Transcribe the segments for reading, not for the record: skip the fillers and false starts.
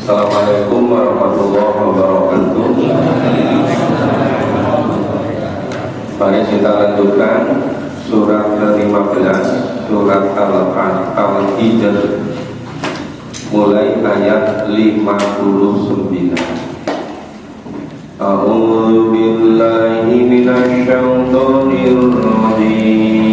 Assalamualaikum warahmatullahi wabarakatuh. Mari kita lanjutkan surat ke-15, surat Al-Hijr, mulai ayat 59. A'udzu billahi minasy syaithanir rajim.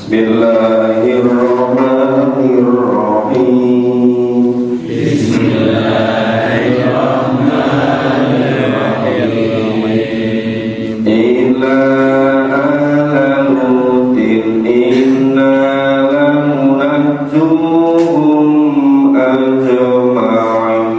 Bismillahirrahmanirrahim. Bismillahirrahmanirrahim. Illa ala lutin inna lamunajjuhum ajma'in.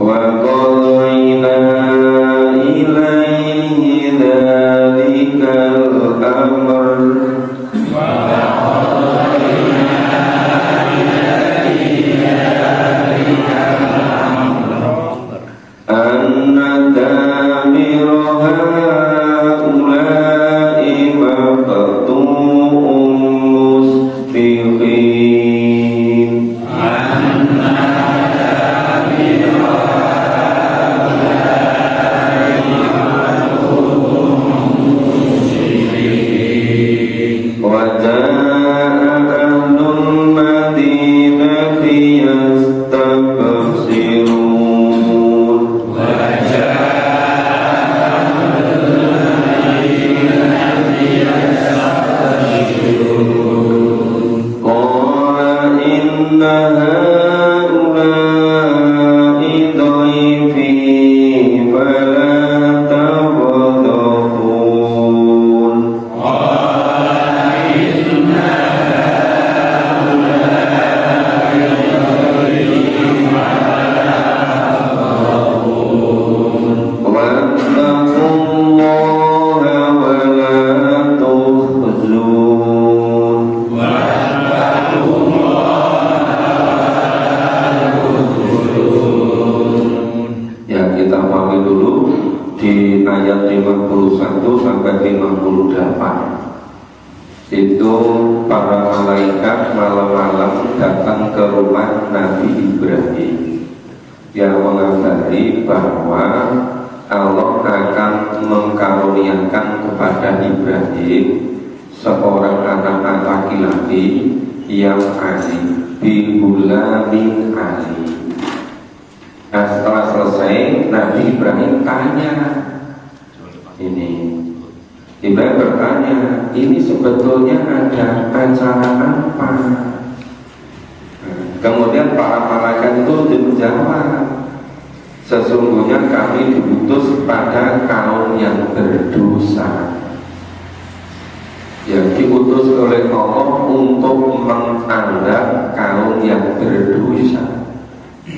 Wa itu para malaikat malam-malam datang ke rumah Nabi Ibrahim yang mengabari bahwa Allah akan mengkaruniakan kepada Ibrahim seorang anak laki-laki yang alim, bihulamin alim. Nah, setelah selesai Nabi Ibrahim tanya, Ibrahim bertanya, ini sebetulnya ada acara apa? Kemudian para malaikat itu menjawab, sesungguhnya kami diutus pada kaum yang berdosa, yang diutus oleh Allah untuk menganggap kaum yang berdosa.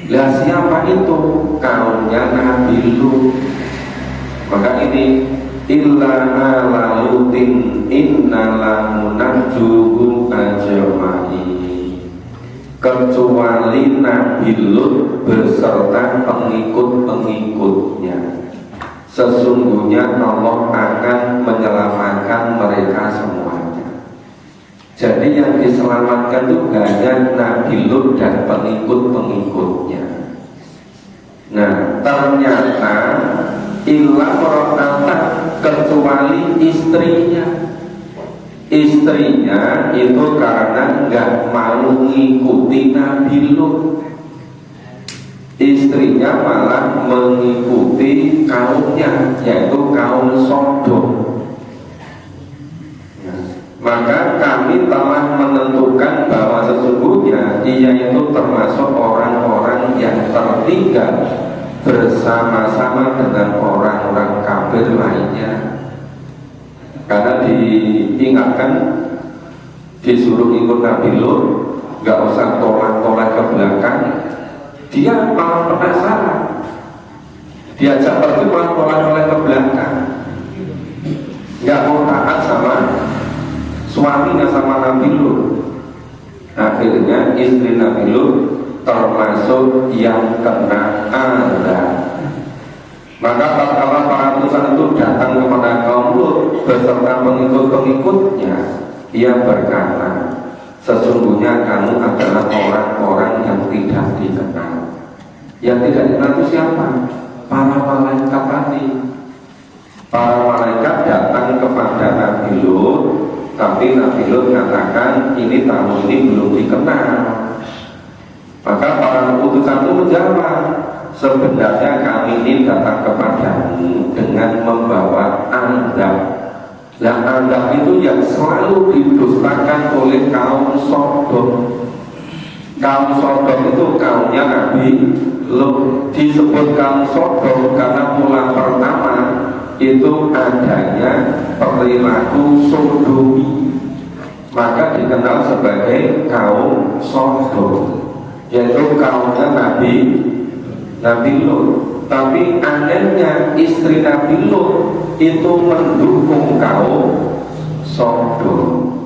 Lah siapa itu? Kaumnya Nabi Lut. Maka ini illa ala lutin inna munajjuhum ajma'in, kecuali Nabi Lut beserta pengikut-pengikutnya, sesungguhnya Allah akan menyelamatkan mereka semuanya. Jadi yang diselamatkan itu hanya Nabi Lut dan pengikut-pengikutnya. Nah, ternyata illa mero'atan, kecuali istrinya itu karena nggak mau mengikuti Nabi Lut. Istrinya malah mengikuti kaumnya, yaitu kaum Sodom. Maka kami telah menentukan bahwa sesungguhnya ia itu termasuk orang-orang yang tertinggal bersama-sama dengan orang-orang kafir lainnya. Karena diingatkan, disuruh ikut Nabi Lut, gak usah tolak-tolak ke belakang, dia malah penasaran, diajak pergi malah tolak-tolak ke belakang, gak mau taat sama suaminya, sama Nabi Lut. Akhirnya istri Nabi Lut termasuk yang kena azab. Maka tatkala para utusan itu datang kepada kaum Lut beserta pengikut-pengikutnya, ia berkata, sesungguhnya kamu adalah orang-orang yang tidak dikenal. Yang tidak dikenal itu siapa? Para malaikat tadi. Para malaikat datang kepada Nabi Lut, tapi Nabi Lut mengatakan ini tamu ini belum dikenal. Maka para utusan itu menjawab, sebenarnya kami ini datang kepadamu dengan membawa azab. Yang azab itu yang selalu didustakan oleh kaum Sodom. Kaum Sodom itu kaumnya Nabi Lut. Disebut kaum Sodom karena mula pertama itu adanya perilaku sodomi, maka dikenal sebagai kaum Sodom, yaitu kaumnya Nabi Lut. Tapi anehnya istri Nabi Lut itu mendukung kaum Sodom.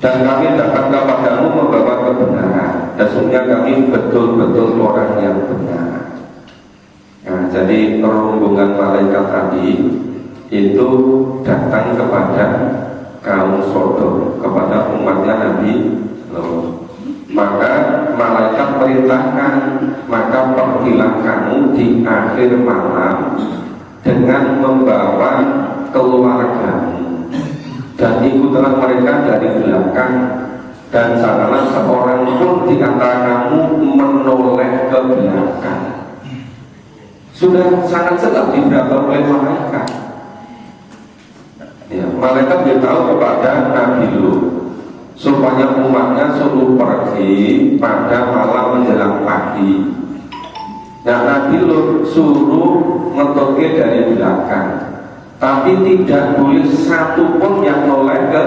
Dan kami datang kepadamu membawa kebenaran, dan sesungguhnya kami betul-betul orang yang benar. Nah, jadi rombongan malaikat tadi itu datang kepada kaum Sodom, kepada umatnya Nabi Lut. Maka malaikat perintahkan, maka pergilah kamu di akhir malam dengan membawa keluargamu, dan ikutlah mereka dari belakang, dan janganlah seorang pun di antara kamu menoleh ke belakang. Sudah sangat jelas diberitahu oleh malaikat. Ya, malaikat beritahu kepada Nabi Lut supaya umatnya suruh pergi pada malam menjelang pagi. Nah, Nabi Lut suruh ngetoknya dari belakang, tapi tidak boleh satu pun yang noleh ke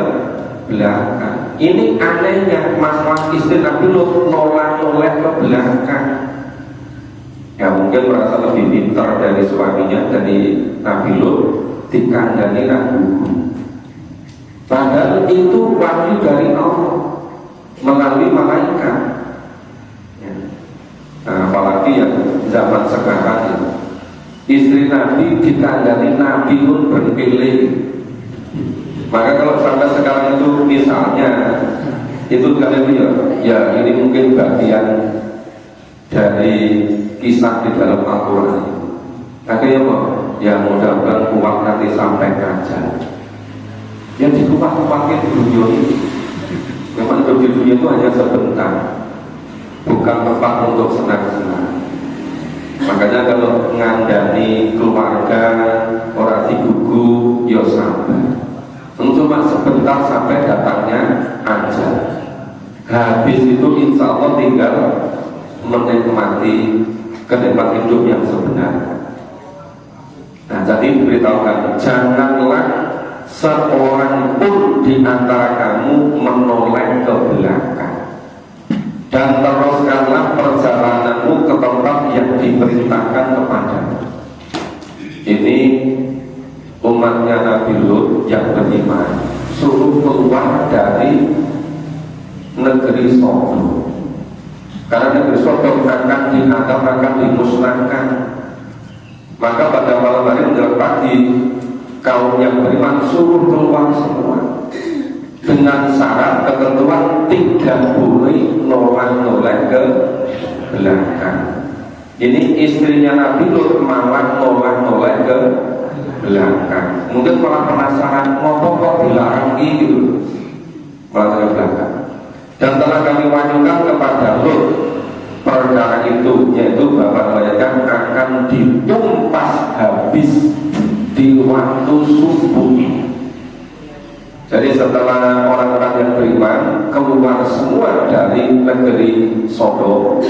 belakang. Ini anehnya, masalah istri Nabi Lut noleh ke belakang. Ya, mungkin merasa lebih pintar dari suaminya, dari Nabi Lut, dikandani Nabi. Padahal itu wahyu dari Allah melalui malaikat. Ya. Nah, apalagi yang zaman sekarang ya, istri Nabi dikandani Nabi pun berkeliling. Maka kalau sampai sekarang itu misalnya itu kalian ya ini mungkin bagian dari kisah di dalam Al-Quran. Akhirnya kok ya mudah-mudahan uang nanti sampai kerja. Yang di rumah-rumahnya di dunia ini memang hidup di dunia itu hanya sebentar, bukan tempat untuk senang-senang. Makanya kalau ngandani keluarga orang digugu ya sabar, cuma sebentar sampai datangnya aja. Habis itu insya Allah tinggal menikmati kenikmatan hidup yang sebenarnya. Nah, jadi diberitahukan janganlah seorang pun di antara kamu menoleh ke belakang, dan teruskanlah perjalananmu ke tempat yang diperintahkan kepadamu. Ini umatnya Nabi Lut yang beriman, suruh keluar dari negeri Sodom, karena negeri Sodom akan dianggap akan dimusnahkan. Maka pada malam hari menjelang pagi, kaum yang beriman suruh keluar semua dengan syarat ketentuan tidak boleh noleh ke belakang. Ini istrinya Nabi Lut malah noleh ke belakang. Mungkin malah penasaran, ngopo kok dilarang gitu, malah ke belakang. Dan telah kami wahyukan kepada Lut perkara itu, yaitu bahwa mereka akan ditumpas habis di waktu subuh. Jadi setelah orang-orang yang beriman keluar semua dari negeri Sodom,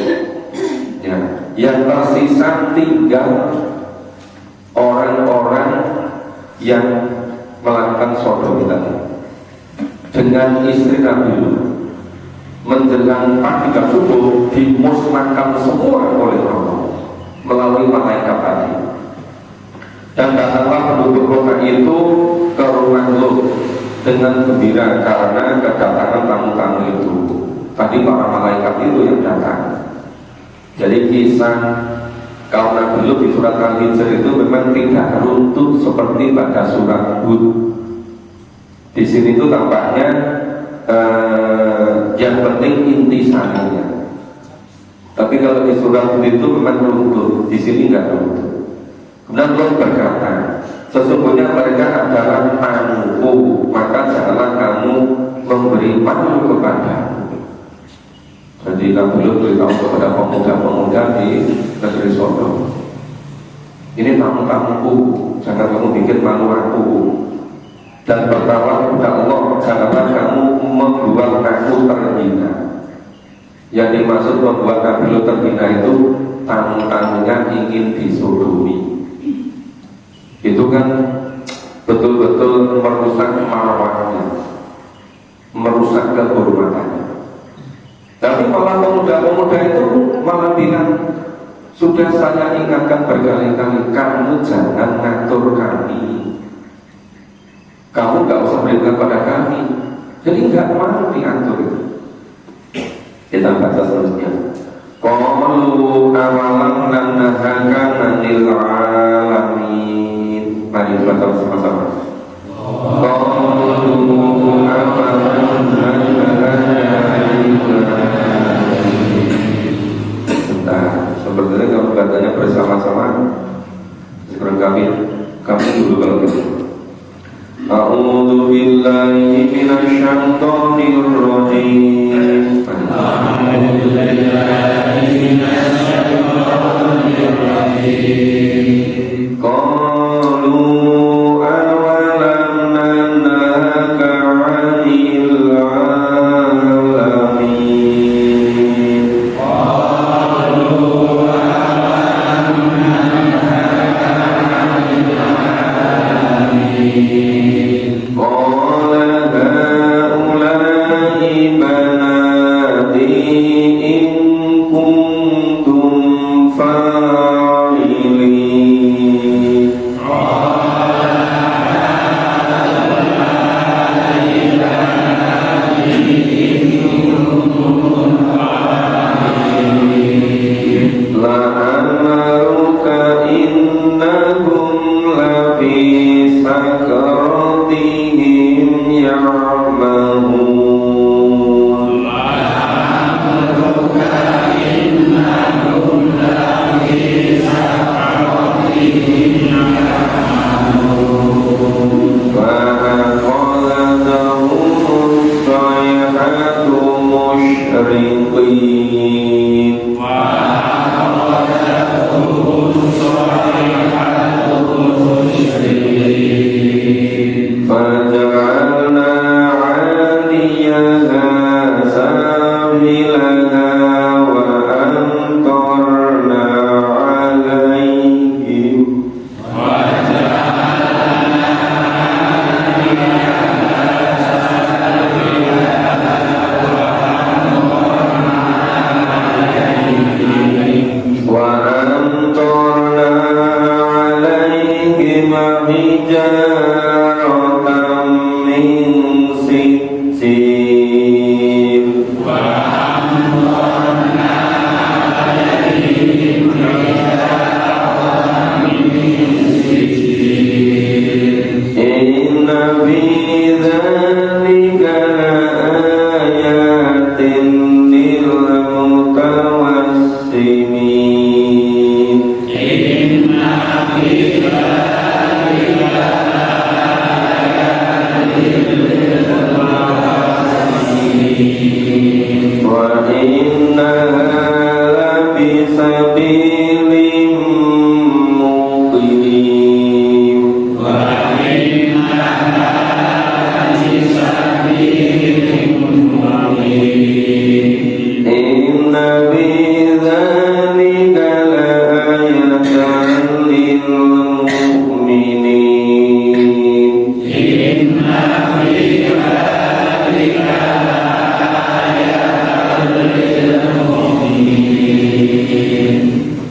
ya, yang tersisa tinggal orang-orang yang melakukan Sodom tadi dengan istri Nabi Lut. Menjelang pagi dan subuh dimusnahkan semua oleh Allah melalui malaikat tadi. Dan datanglah penduduk kota itu ke rumah Lut dengan gembira karena kedatangan tamu-tamu itu. Tadi para malaikat itu yang datang. Jadi kisah kaum Nabi Lut di surat Al-Hijr itu memang tidak runtut seperti pada surat Hud. Di sini itu tampaknya yang penting intisarinya. Tapi kalau di surat itu memang runtut, di sini nggak runtut. Kemudian Allah berkata, sesungguhnya mereka adalah tamuku, maka janganlah kamu memberi malu kepada. Jadi Nabi Lut beritahu kepada pemuda-pemuda di negeri Sodom, ini tamu-tamuku, jangan kamu bikin malu aku. Dan berkata kepada Allah, janganlah kamu membuat aku terhina. Yang dimaksud membuat Nabi Lut terhina itu tamu-tamunya ingin disodomi. Itu kan betul-betul merusak marwahnya, merusak kehormatannya. Tapi malah pemuda-pemuda itu malah bilang, sudah saya ingatkan berkali-kali, kamu jangan ngatur kami, kamu gak usah berikan pada kami. Jadi gak mau diatur itu. Kita baca selanjutnya. Qalu awalam nanahaka anil alamin. Mari kita baca sama-sama. Qalu awalam nanahaka anil alamin. Bentar, sebenarnya kalau bacanya bersama-sama sekarang kami dulu kalau gitu. A'udzu billahi minasyaitonir rajim. A'udzu billahi minasyaitonir rajim. Qalu awalam nanhaka 'anil 'alamin. Qalu awalam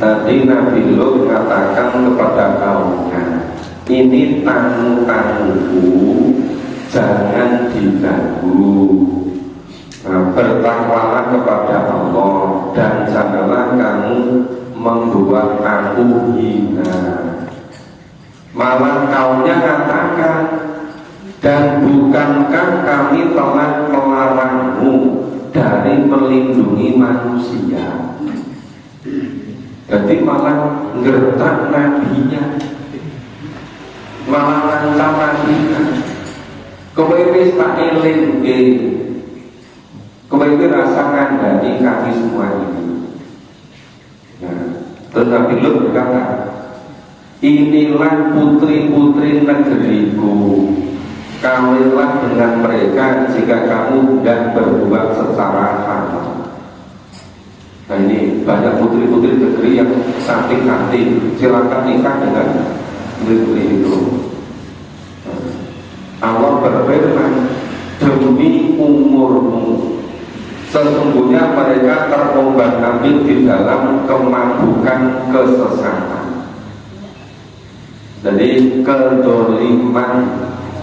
Tadi Nabi Lut mengatakan kepada kaumnya, ini tamu-tamuku, jangan diganggu. Bertakwalah kepada Allah dan janganlah kamu membuat aku hina. Malah kaumnya katakan, dan bukankah kami telah melarangmu dari melindungi manusia? Jadi malah ngertak nabinya, malah ngancam nabinya. Kowe wis tak elingke, kowe iki rasa ngandani kami semua ini. Nah, terus Nabi Lut berkata, inilah putri-putri negeriku, kawinlah dengan mereka jika kamu hendak berbuat secara halal. Nah ini banyak putri-putri negeri yang cantik-cantik, silakan nikah dengan negeri itu. Allah berfirman, demi umurmu, sesungguhnya mereka terombang-ambing di dalam kemabukan kesesatan. Jadi kedoliman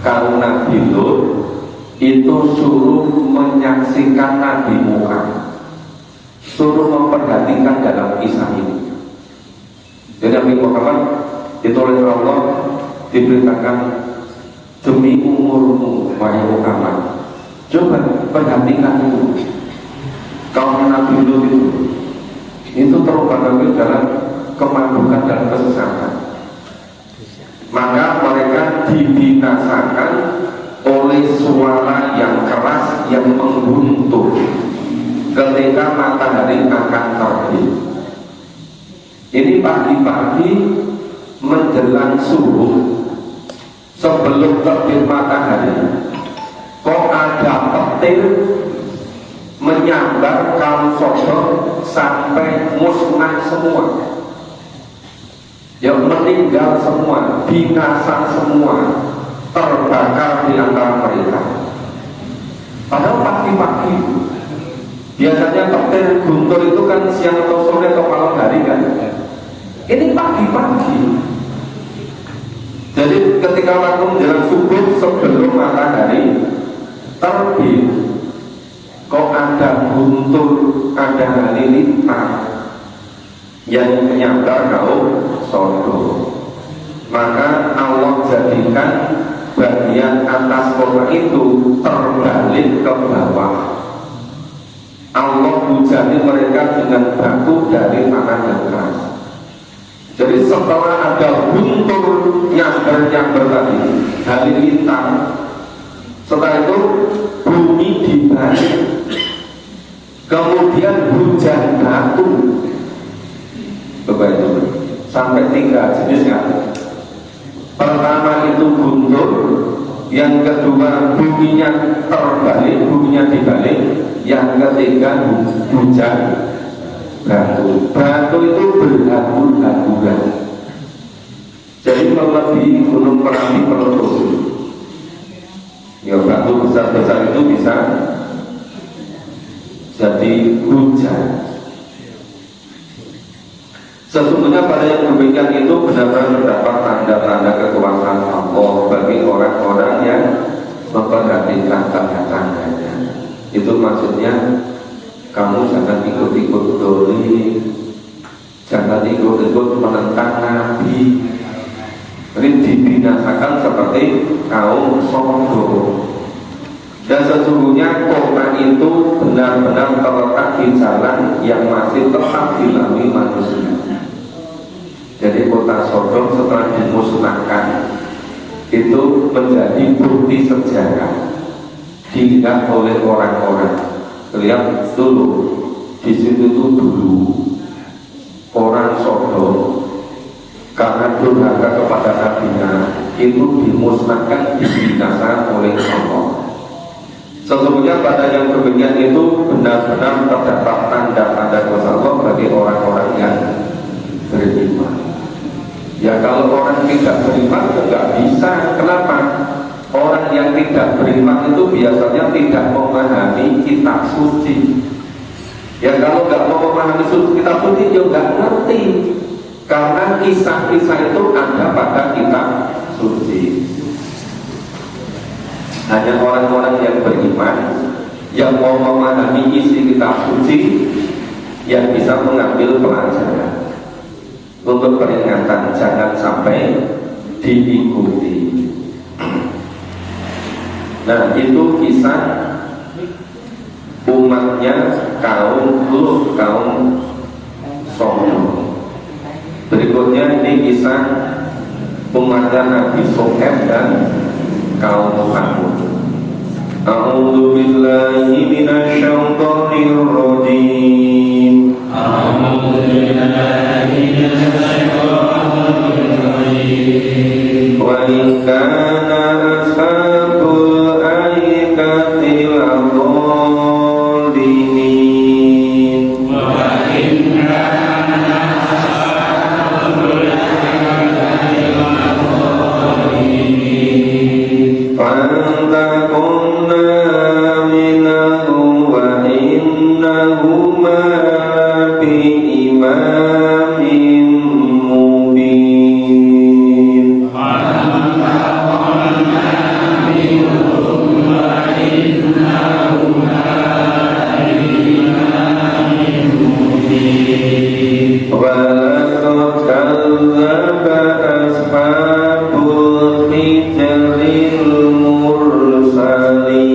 kaum Nabi Lut itu suruh menyaksikan Nabi Muhammad, suruh memperhatikan dalam kisah ini. Jadi Nabi Muhammad itu oleh Allah diberitakan, demi umurmu wahai Muhammad, coba perhatikan itu kaum Nabi Lut itu terombang-ambing dalam kemabukan dan kesesatan. Maka mereka dibinasakan oleh suara yang keras yang mengguntur ketika matahari akan terbit. Ini pagi-pagi menjelang subuh, sebelum terbit matahari, kok ada petir menyambar kaum Sodom sampai musnah semua, yang meninggal semua, binasa semua, terbakar di antara mereka. Padahal pagi-pagi. Biasanya petir guntur itu kan siang atau sore atau malam hari kan. Ini pagi-pagi. Jadi ketika waktu menjelang subuh sebelum matahari terbit, kok ada guntur, ada halilintar yang menyambar kaum Sodom. Maka Allah jadikan bagian atas kota itu terbalik ke bawah. Allah hujani mereka dengan batu dari tanah yang keras. Jadi setelah ada guntur nyamber-nyamber tadi, halilintar, setelah itu bumi dibalik, kemudian hujan batu. Coba itu sampai 3 jenis kan. Pertama itu guntur, yang kedua buminya terbalik, buminya dibalik, yang ketiga hujan batu. Batu itu berhamburan, jadi melebihi gunung Merapi meletus. Ya, batu besar-besar itu bisa jadi hujan. Sesungguhnya pada yang demikian itu benar-benar terdapat tanda-tanda kekuasaan Allah bagi orang-orang yang memperhatikan tanda-tandanya. Itu maksudnya kamu jangan ikut-ikut doli, jangan ikut-ikut menentang Nabi. Ini dibinasakan seperti kaum Sodom. Dan sesungguhnya kota itu benar-benar terletak di jalan yang masih tetap dilalui manusia. Jadi kota Sodom setelah dimusnahkan itu menjadi bukti sejarah dilihat oleh orang-orang. Lihat dulu di situ itu dulu orang Sodom karena durhaka kepada nabinya itu dimusnahkan, dibinasakan oleh Allah. Sesungguhnya pada yang demikian itu benar-benar terdapat tanda-tanda kuasa Allah bagi orang-orang yang beriman. Ya kalau orang tidak beriman nggak bisa. Kenapa? Orang yang tidak beriman itu biasanya tidak memahami kitab suci. Ya kalau nggak mau memahami kitab suci ya nggak ngerti. Karena kisah-kisah itu ada pada kitab suci. Hanya orang-orang yang beriman yang mau memahami isi kitab suci yang bisa mengambil pelajaran untuk peringatan jangan sampai diikuti. Nah itu kisah umatnya kaum Lut, kaum Sodom. Berikutnya ini kisah umatnya Nabi Shu'aib dan kaum Samud. A'udzu billahi minasyaitonir rajim. A'udzu billahi minasyaitonir rajim. Wa in kana ashabul aikati ladhalin. Wa in kana ashabul aikati ladhalin. Fantakunna minhu wa innahuma bi imamin mubin. Fantakunna minhu wa innahuma bi imamin mubin. Wa laqad kadzdzaba ashabul hijril mursalin.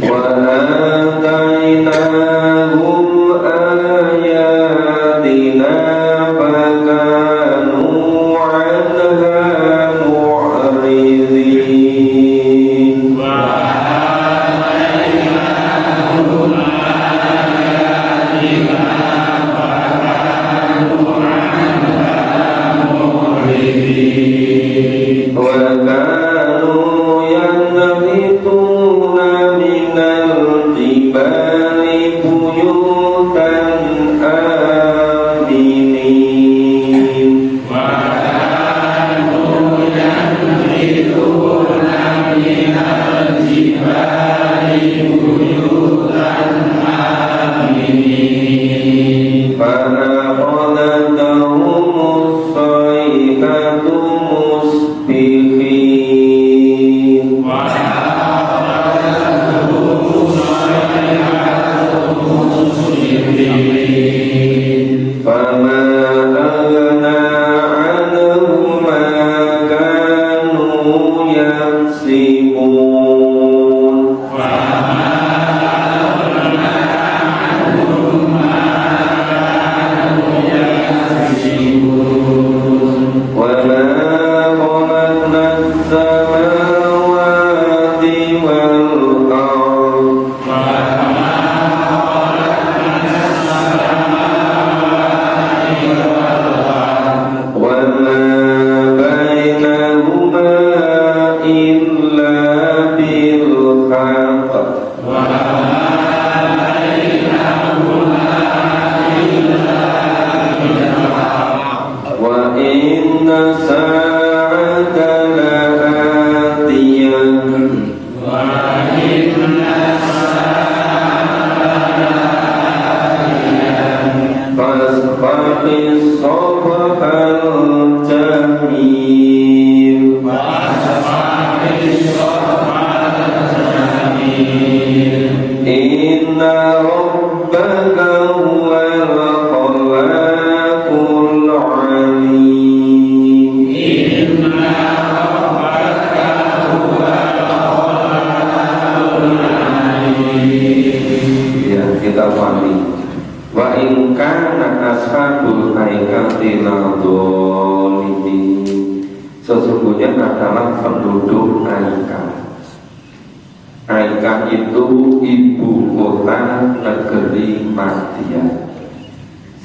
Wa atainahum ayatina fakanu anha mu'ridin. وكانوا ينحتون من الجبال بيوتا آمنين. فأخذتهم الصيحة مصبحين. فما أغنى عنهم ما كانوا يكسبون. وما خلقنا السماوات والأرض وما بينهما إلا بالحق وإن الساعة لآتية فاصفح الصفح الجميل. إن ربك هو tentang penduduk Aika. Aika itu ibu kota negeri Madian.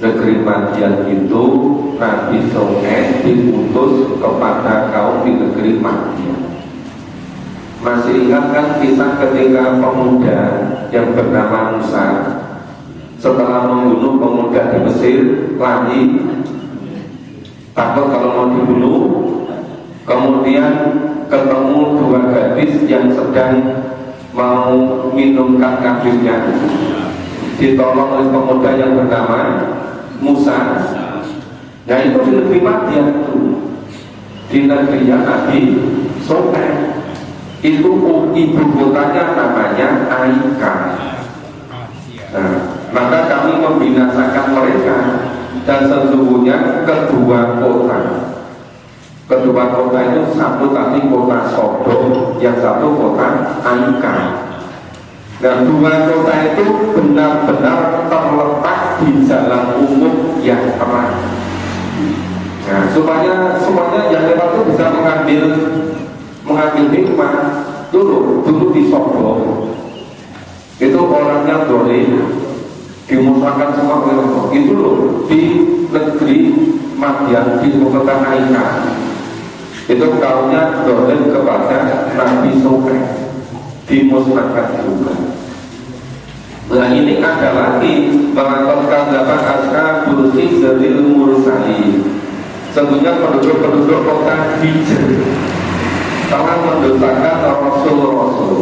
Negeri Madian itu Nabi Shu'aib diutus kepada kaum di negeri Madian. Masih ingat kan kisah ketika pemuda yang bernama Musa setelah membunuh pemuda di Mesir lari, takut kalau mau dibunuh, kemudian ketemu dua gadis yang sedang mau minumkan kambingnya, ditolong oleh pemuda yang bernama Musa. Nah itu di negeri Madian itu, di negerinya Nabi Shu'aib. Itu ibu kotanya namanya Aika. Nah, maka kami membinasakan mereka. Dan sesungguhnya kedua kota itu, satu tadi kota Sodom, yang satu kota Aika. Nah, dua kota itu benar-benar terletak di jalan umum yang terang. Nah, supaya semuanya yang lewat itu bisa mengambil hikmah. Dulu di Sodom itu orangnya boleh dimusnahkan semua oleh Allah. Itu loh di negeri Madian, di kota Aika, itu kaumnya dolim kepada Nabi Shu'aib, dimusnahkan juga. Nah ini ada lagi melakukan dapat ashabul hijril mursalin. Tentunya penduduk kota Hijr telah mendosakan Rasul-Rasul.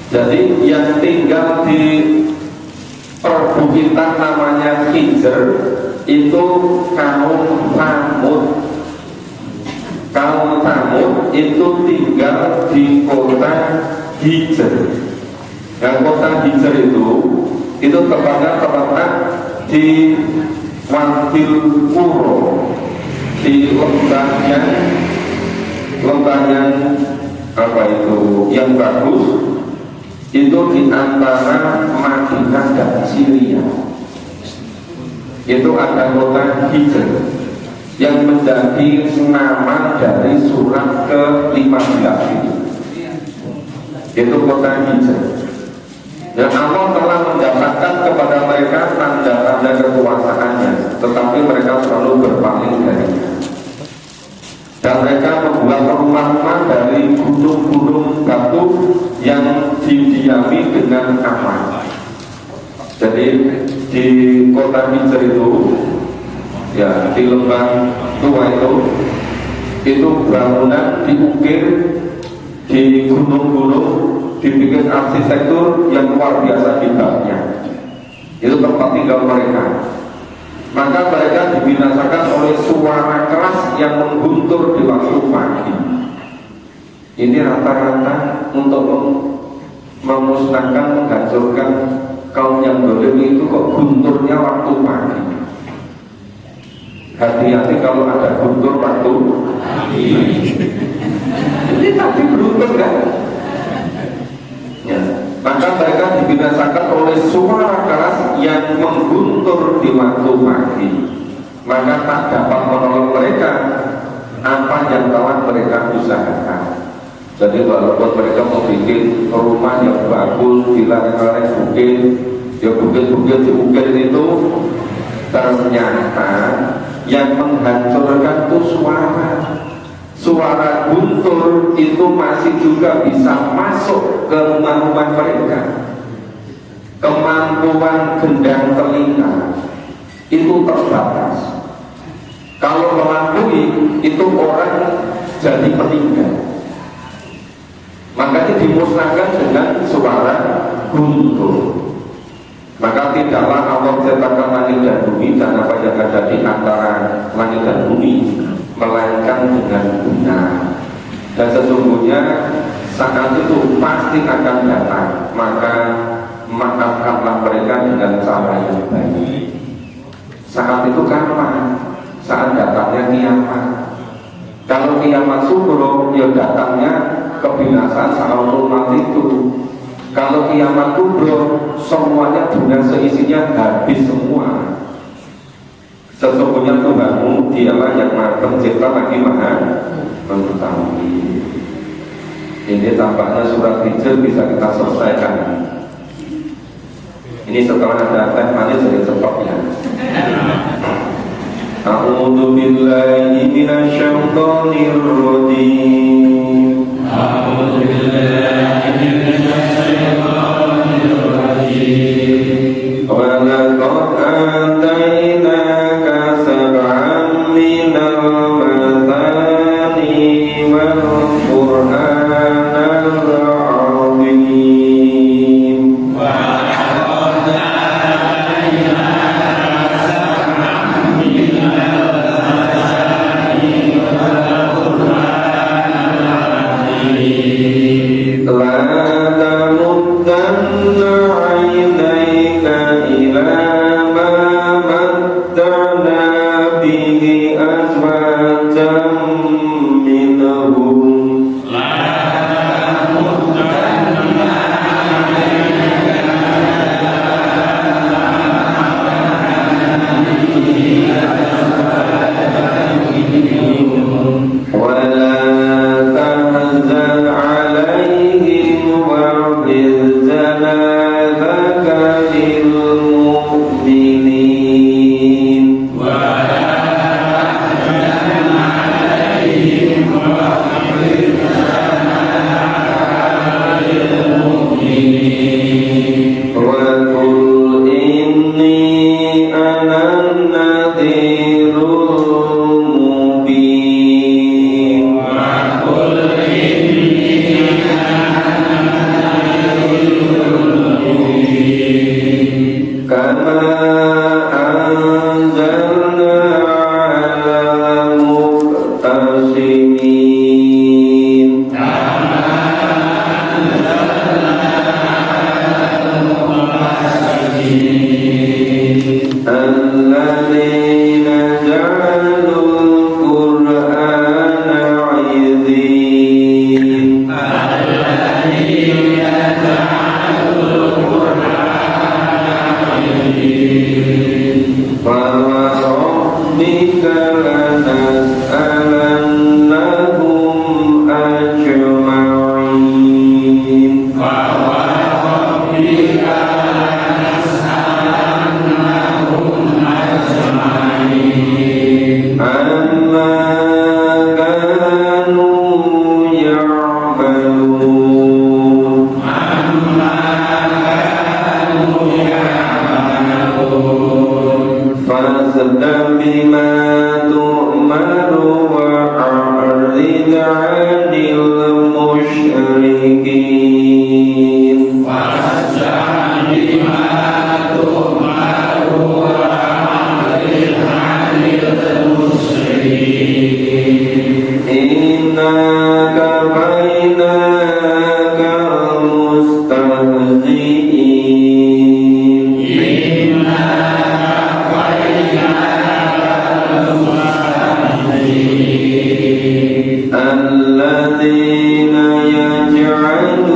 Jadi yang tinggal di perbukitan namanya Hijr itu kaum Thamud. Kaum Thamud itu tinggal di kota Hijr. Dan kota Hijr itu tepatnya terletak di Wadil Qura, di lembahnya apa itu yang bagus itu di antara Madinah dan Syria. Itu ada kota Hijr yang menjadi nama dari surat ke-15 itu kota Hijr. Dan Allah telah mendapatkan kepada mereka tanda-tanda kekuasaannya, tetapi mereka selalu berpaling darinya. Dan mereka membuat rumah-rumah dari gunung-gunung batu yang didiami dengan aman. Jadi di kota Hijr itu, ya di lembah tua itu bangunan diukir di gunung-gunung, dibikin arsitektur yang luar biasa hebatnya. Itu tempat tinggal mereka. Maka mereka dibinasakan oleh suara keras yang mengguntur di waktu pagi. Ini rata-rata untuk memusnahkan, menghancurkan kaum yang dolim itu kok gunturnya waktu pagi. Hati-hati kalau ada guntur waktu pagi. Ini tadi beruntung kan? Ya. Maka mereka dibinasakan oleh suara keras yang mengguntur di waktu pagi. Maka tak dapat menolong mereka apa yang telah mereka usahakan. Jadi walaupun mereka mau bikin rumah yang bagus di lereng-lereng bukit, ya bukit-bukit di bukit itu, ternyata yang menghancurkan itu suara guntur itu masih juga bisa masuk ke rumah-rumah mereka. Kemampuan gendang telinga itu terbatas. Kalau melampaui itu orang jadi meninggal. Makanya dimusnahkan dengan suara guntur. Maka tidaklah Allah menciptakan langit dan bumi dan apa yang ada di antara langit dan bumi melainkan dengan benar. Dan sesungguhnya saat itu pasti akan datang. Maka maafkanlah mereka dengan cara yang baik. Saat itu kapan? Saat datangnya kiamat. Kalau kiamat subuh, ya datangnya kebinasaan Sa'urul itu. Kalau kiamat kubro, semuanya dunia seisinya habis semua. Sesungguhnya Tuhanmu dialah yang maha pencipta lagi maha mengetahui. Ini tampaknya surat Hijr bisa kita selesaikan. Ini setelah ada teh manis jadi cepat ya. A'udzu billahi minasyaitonir rajim. A'udzu billahi minasyaitonir rajim. Wa laqad atainaka sab'an minal mathani wal qur'anal azim. الذين يجعلون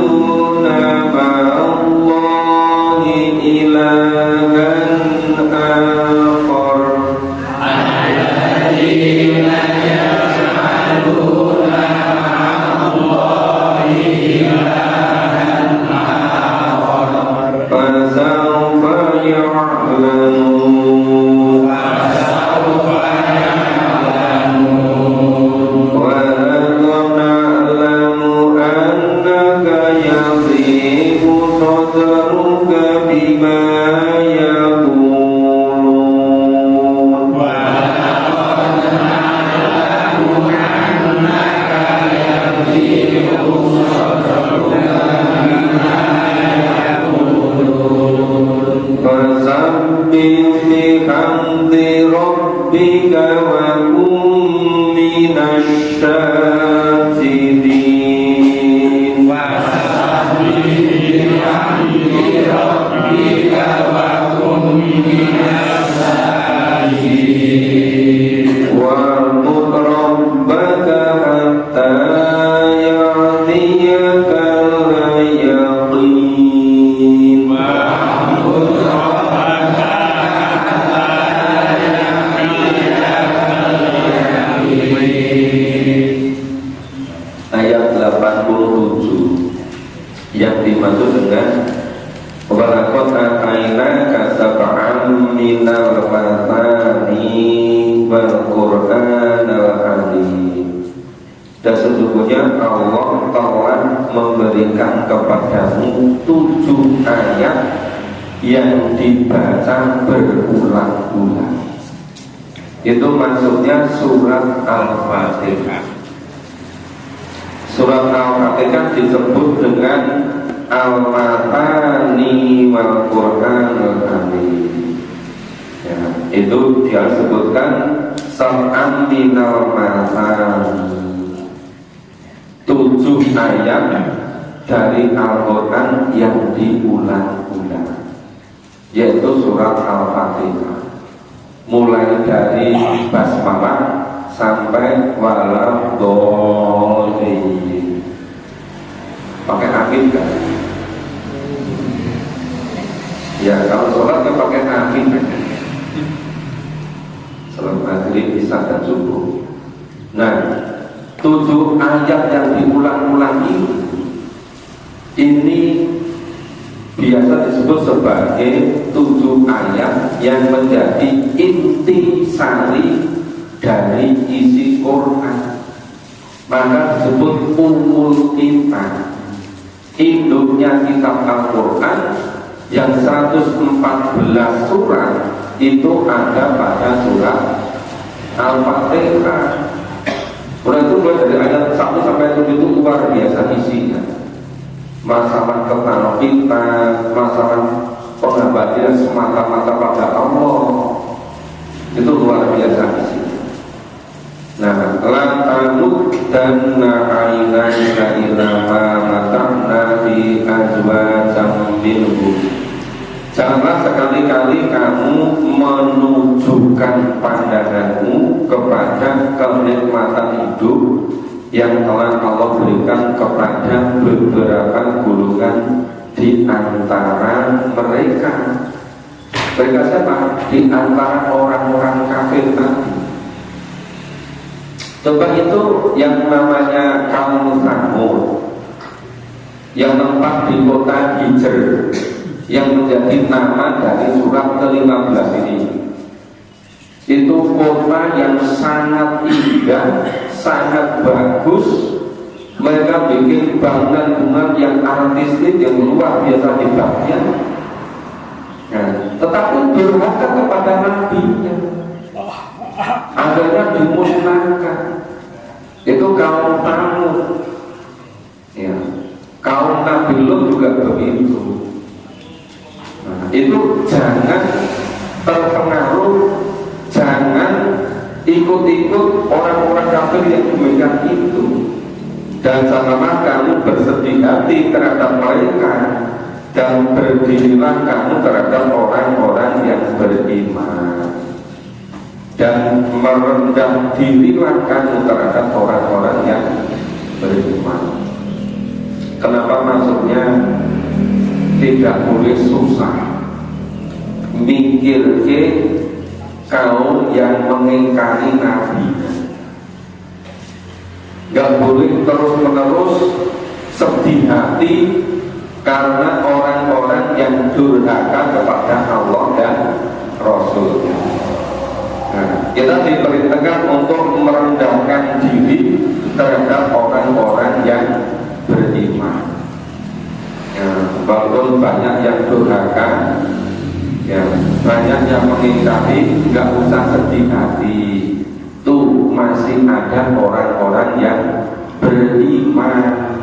7 yang dimaksud dengan walaqad atainaka sab'an minal mathani wal qur'anal hakim. Dan sesungguhnya Allah telah memberikan kepadamu 7 ayat yang dibaca berulang-ulang. Itu maksudnya surat Al-Fatihah. Surat Al-Fatihah disebut dengan Al-Matani wal Qur'anul Hakim. Ya, itu dia sebutkan sab'an minal matani, 7 ayat dari Al-Quran yang diulang-ulang, yaitu surat Al-Fatihah, mulai dari basmalah sampai waladhdallin. Pakai amin kan? Ya, kalau sholat ya pakai amin kan? Salat maghrib, isya dan subuh. Nah, 7 ayat yang diulang-ulang ini biasa disebut sebagai 7 ayat yang menjadi inti sari dari isi Quran. Maka disebut umul kitab, induknya kitab Al-Quran yang 114 surat itu ada pada surat Al-Fatihah. Surat itu mulai dari ayat 1 sampai 7 itu luar biasa isinya. Masalah ketauhidan, masalah pengabdian semata-mata pada Allah, itu luar biasa isinya. Nah, lantanuk dan na'ainaika ila ma mata'na bi azwajam minhum. Janganlah sekali-kali kamu menunjukkan pandanganmu kepada kenikmatan hidup yang telah Allah berikan kepada beberapa golongan di antara mereka. Mereka siapa? Di antara orang-orang kafir tadi. Coba itu yang namanya kaum Samud yang tempat di kota Hijr, yang menjadi nama dari surat ke-15 ini. Itu kota yang sangat indah, sangat bagus. Mereka bikin bangunan-bangunan yang artistik, yang luar biasa hebatnya. Nah, tetapi durhaka kepada nabinya, akhirnya dimusnahkan. Itu kaum Samud. Ya, kaum Nabi Lut juga begitu. Nah, itu jangan terpengaruh, jangan ikut-ikut orang-orang kafir yang demikian itu, dan janganlah kamu bersedih hati terhadap mereka, dan berdirilah kamu terhadap orang-orang yang beriman, dan merendah dirilah kamu terhadap orang-orang yang beriman. Kenapa maksudnya tidak boleh susah mikir ke kaum yang mengingkari Nabi, gak boleh terus-menerus sedih hati karena orang-orang yang durhaka kepada Allah dan Rasul. Nah, kita diperintahkan untuk merendahkan diri terhadap orang-orang yang beriman. Ya, walaupun banyak yang durhaka, ya, banyak yang mengingkari, nggak usah sedih hati. Tuh masih ada orang-orang yang beriman.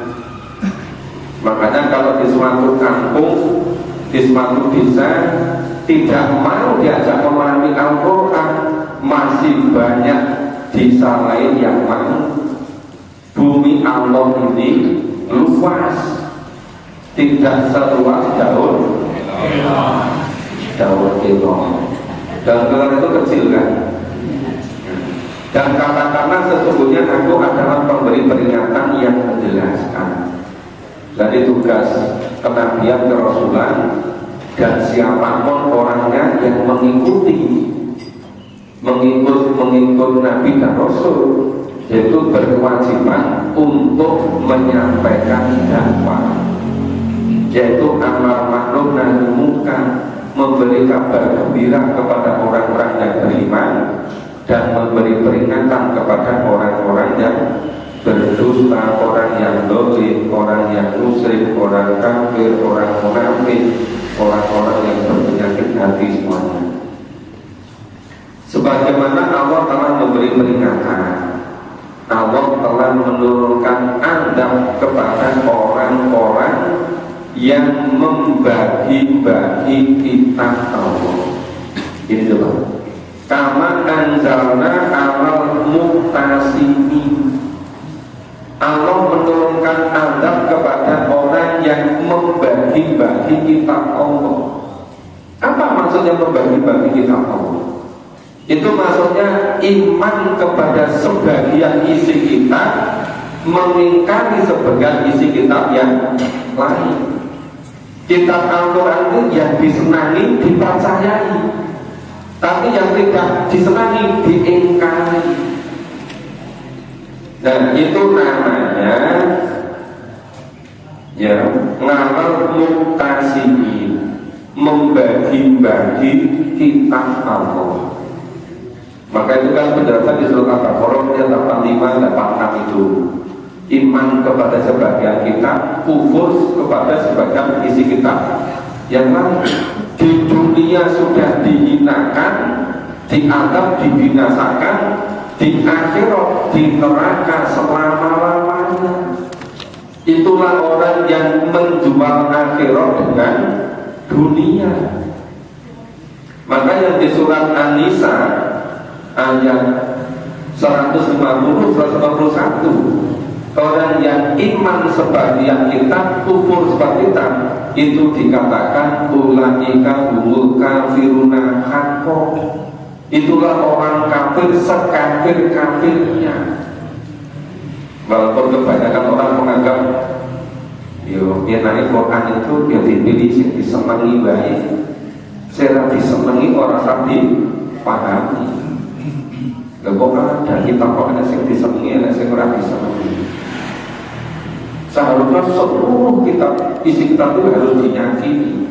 Makanya kalau di suatu kampung, di suatu desa tidak mau diajak memahami Al-Quran, masih banyak desa lain yang mau. Bumi Allah ini luas, tidak seluas daun kelor. Daun kelor itu kecil kan? Dan katakanlah sesungguhnya aku adalah pemberi peringatan yang menjelaskan. Jadi tugas kenabian kerasulan, dan siapapun orangnya yang mengikut Nabi dan Rasul, yaitu berkewajiban untuk menyampaikan dakwah, yaitu amar ma'ruf nahi munkar, memberi kabar gembira kepada orang-orang yang beriman dan memberi peringatan kepada orang-orang yang berdusta, orang yang dolim, orang yang musyrik, orang kafir, orang munafik, orang-orang yang berpenyakit hati semuanya. Sebagaimana Allah telah memberi peringatan, Allah telah menurunkan adab kepada orang-orang yang membagi-bagi kitab Allah. Ini dulu. Kama anzalna alal muqtasimin. Allah menurunkan adab kepada orang yang membagi-bagi kitab Allah. Apa maksudnya membagi-bagi kitab Allah? Itu maksudnya iman kepada sebagian isi kitab, mengingkari sebagian isi kitab yang lain. Kitab Al-Quran itu yang disenangi dipercayai, tapi yang tidak disenangi diingkari. Dan itu namanya ya ngamal muqtasimin, membagi-bagi kitab Allah. Maka itu kan penjelasan di surat Al-Baqarah ayat 85 86 itu. Iman kepada sebagian kitab, kufur kepada sebagian isi kitab yang lain. Di dunia sudah dihinakan, dianggap dibinasakan, di akhirat di neraka selama-lamanya. Itulah orang yang menjual akhirat dengan dunia. Maka yang di surat An-Nisa ayat 150-151, orang yang iman sebagian kitab, kufur sebagian kitab, itu dikatakan ulaika humul kafiruna haqqo. Itulah orang kafir sekafir-kafirnya. Walaupun kebanyakan orang menganggap biasanya Quran itu yang dipilih yang disenangi baik, saya disenangi orang sabi pahami. Kok ada kitab Quran yang disenangi, yang orang disenangi. Seharusnya seluruh kitab, isi kitab itu harus dinyakini.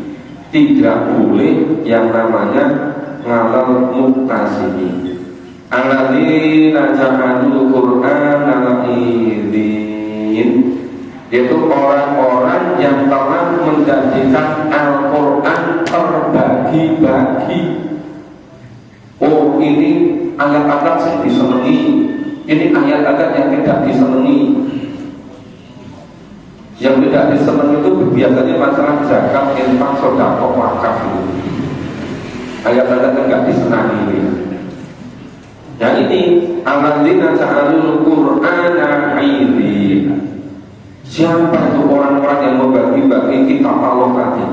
Tidak boleh yang namanya ngalal muqtasimin. Alladzina ja'alul Qur'ana idin, yaitu orang-orang yang telah menjadikan Al-Quran terbagi-bagi. Oh, ini ayat-ayat yang disenangi, ini ayat-ayat yang tidak disenangi. Yang tidak disenangi itu biasanya masalah zakat, infak, sedekah, wakaf itu. Ayat-ayat yang tidak disenangi ini. Yang ini alladzina ja'alul Qur'ana idin. Siapa itu orang-orang yang membagi-bagi kitab Allah tadi?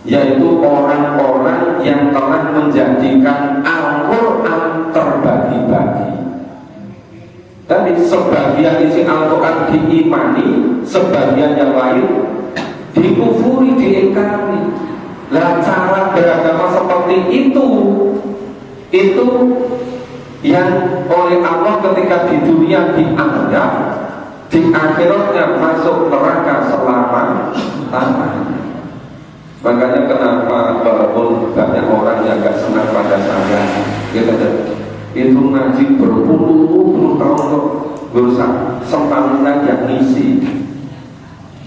Yaitu orang-orang yang telah menjadikan Al-Quran terbagi-bagi. Tadi sebagian isi Al-Quran diimani, sebagian yang lain dikufuri, diingkari. Lah cara beragama seperti itu yang oleh Allah ketika di dunia dianggap, di akhiratnya masuk neraka selama-lamanya. Makanya kenapa walaupun banyak orang yang gak senang pada saya, itu ngaji berpuluh-puluh tahun kok berusaha sempatnya yang ngisi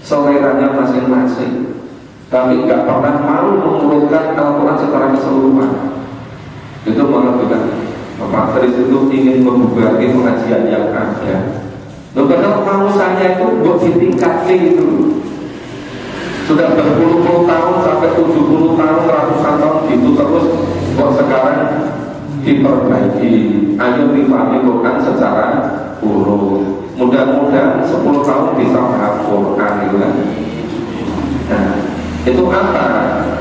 seleranya masing-masing, tapi gak pernah mau mengurutkan Al-Quran secara keseluruhan. Itu mengajukan Bapak Tris itu ingin membuka pengajian yang ada. Padahal mau saya itu buat ditingkatkan itu sudah berpuluh-puluh tahun sampai 70 tahun, ratusan tahun gitu terus, kok sekarang diperbaiki. Ayo difahami Quran secara urut. Mudah-mudahan 10 tahun bisa menghafal Quran gitu kan. Nah, itu apa?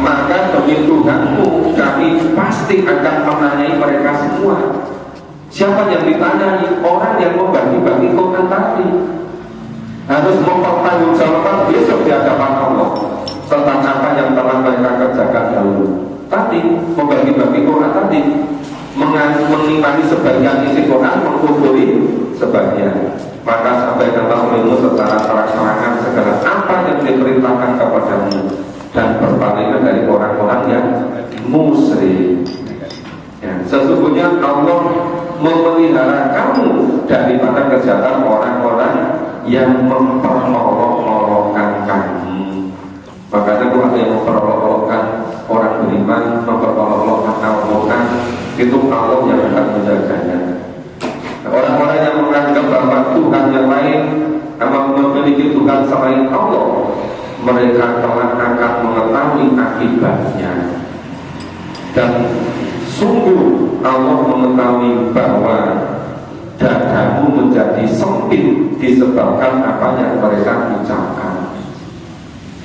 Maka demi Tuhanmu kami pasti akan menanyai mereka semua. Siapa yang ditanyai? Orang yang membagi-bagi Quran tadi harus mempertanggungjawabkan besok di hadapan Allah tentang apa yang telah mereka kerjakan dahulu. Tadi membagi-bagi Quran tadi, mengimani sebagian isi Quran, mengkufuri sebagian. Maka sampaikanlah olehmu secara terang-terangan segala apa yang diperintahkan kepadamu, dan berpalinglah dari orang-orang yang musyrik. Ya, sesungguhnya Allah memelihara kamu daripada kejahatan orang-orang yang memperolok-olokkan kamu. Makanya kalau ada yang memperolok-olokkan orang beriman, memperolok-olokkan Allah, itu Allah yang akan menjaganya. Orang-orang yang menganggap bahwa Tuhan yang lain atau memiliki Tuhan selain Allah, mereka telah akan mengetahui akibatnya. Dan sungguh Allah mengetahui bahwa dadamu menjadi sempit disebabkan apa yang mereka ucapkan.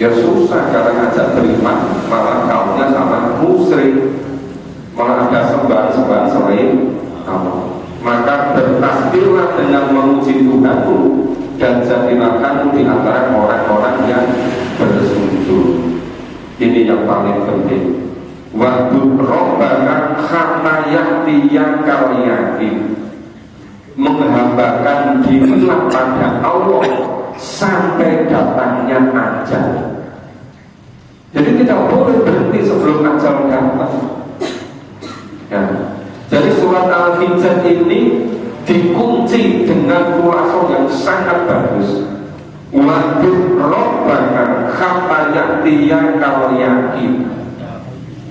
Ya susah kalau ngajak beriman, malah kaumnya sama musyrik, malah ada sembahan-sembahan selain Allah. Maka bertasbihlah dengan memuji Tuhanmu, dan jadilah kamu di antara orang-orang yang bersujud. Ini yang paling penting. Wa'bud rabbaka hatta ya'tiyakal yaqin. Menghambakan dirilah pada Allah sampai datangnya ajal. Jadi tidak boleh berhenti sebelum ajal datang. Ya. Jadi surat Al-Hijr ini dikunci dengan khulasan yang sangat bagus. Wa'bud rabbaka hatta ya'tiyakal yaqin.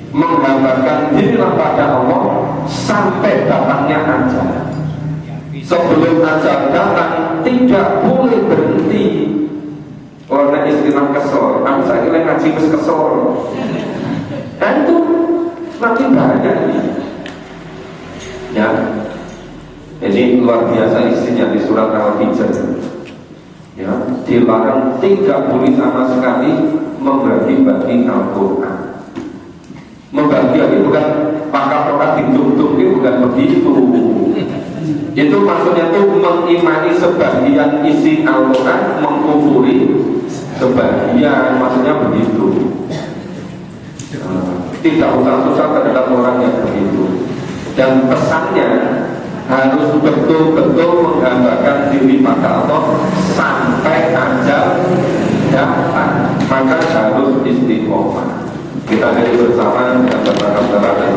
Menghambakan dirilah pada Allah sampai datangnya ajal. Sebelum ajal datang tidak boleh berhenti. Oleh istilah kesel, saya kira ngaji kesel. Dan itu nanti banyak ini. Ya, ini luar biasa isinya di surat Al-Hijr. Ya, dilarang tidak boleh sama sekali membagi-bagi Al-Quran. Membagi itu bukan pakar-pakar ditutup, itu bukan begitu. Itu maksudnya itu mengimani sebagian isi Al-Quran, mengkufuri sebagian, maksudnya begitu. Tidak usah susah terhadap orang yang begitu. Dan pesannya harus betul-betul menggambarkan diri pada Allah sampai ajal datang. Maka harus istiqomah. Kita jadi bersama dengan berbakat dan berbakat